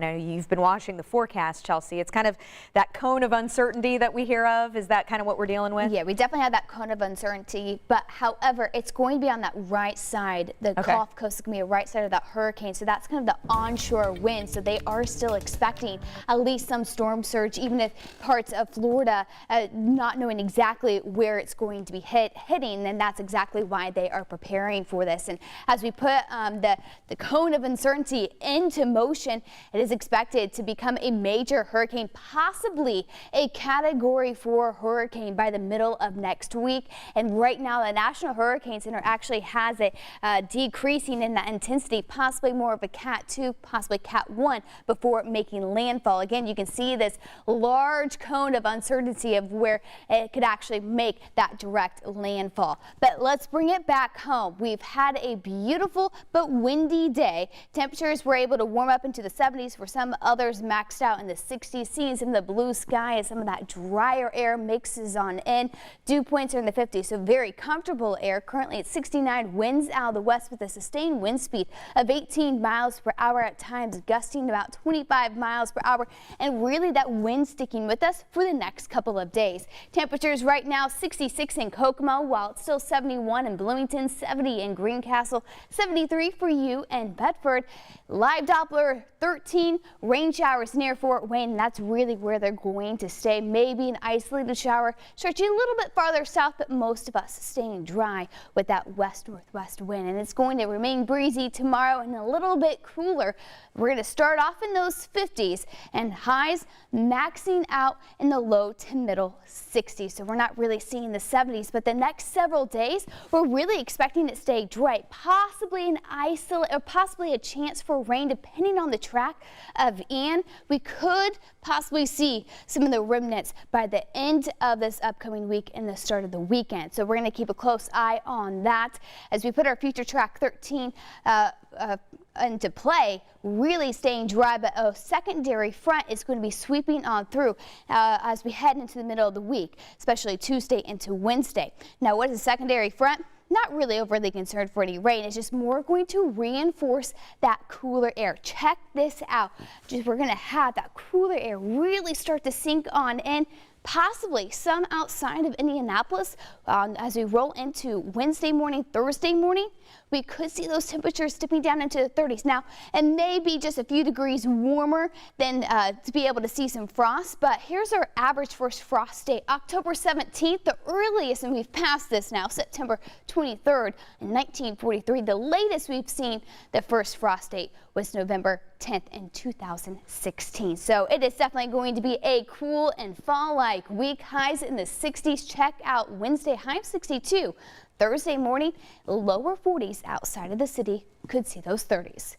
I know you've been watching the forecast, Chelsea. It's kind of that cone of uncertainty that we hear of. Is that kind of what we're dealing with? Yeah, we definitely have that cone of uncertainty, but however, it's going to be on that right side. The Gulf Coast is going to be a right side of that hurricane, so that's kind of the onshore wind. So they are still expecting at least some storm surge, even if parts of Florida not knowing exactly where it's going to be hitting, then that's exactly why they are preparing for this. And as we put the cone of uncertainty into motion, it is expected to become a major hurricane, possibly a Category 4 hurricane by the middle of next week. And right now, the National Hurricane Center actually has it decreasing in that intensity, possibly more of a Cat 2, possibly Cat 1 before making landfall. Again, you can see this large cone of uncertainty of where it could actually make that direct landfall. But let's bring it back home. We've had a beautiful but windy day. Temperatures were able to warm up into the 70s. For some, others maxed out in the 60s, seeing some of the blue sky as some of that drier air mixes on in. Dew points are in the 50s, so very comfortable air. Currently at 69, winds out of the west with a sustained wind speed of 18 miles per hour at times, gusting about 25 miles per hour, and really that wind sticking with us for the next couple of days. Temperatures right now 66 in Kokomo, while it's still 71 in Bloomington, 70 in Greencastle, 73 for you in Bedford. Live Doppler 13, rain showers near Fort Wayne, and that's really where they're going to stay. Maybe an isolated shower stretching a little bit farther south, but most of us staying dry with that west-northwest wind. And it's going to remain breezy tomorrow and a little bit cooler. We're going to start off in those 50s and highs maxing out in the low to middle 60s. So we're not really seeing the 70s, but the next several days we're really expecting it to stay dry, possibly an isolate or possibly a chance for rain depending on the track of Ian. We could possibly see some of the remnants by the end of this upcoming week and the start of the weekend. So we're going to keep a close eye on that as we put our future track 13 into play, really staying dry, but a secondary front is going to be sweeping on through as we head into the middle of the week, especially Tuesday into Wednesday. Now, what is a secondary front? Not really overly concerned for any rain. It's just more going to reinforce that cooler air. Check this out. We're going to have that cooler air really start to sink on in. Possibly some outside of Indianapolis as we roll into Wednesday morning, Thursday morning. We could see those temperatures dipping down into the 30s. Now, it may be just a few degrees warmer than to be able to see some frost, but here's our average first frost date, October 17th, the earliest, and we've passed this now, September 23rd in 1943. The latest we've seen the first frost date was November 10th in 2016. So it is definitely going to be a cool and fall-like week. Highs in the 60s. Check out Wednesday, high of 62. Thursday morning, lower 40s outside of the city. Could see those 30s.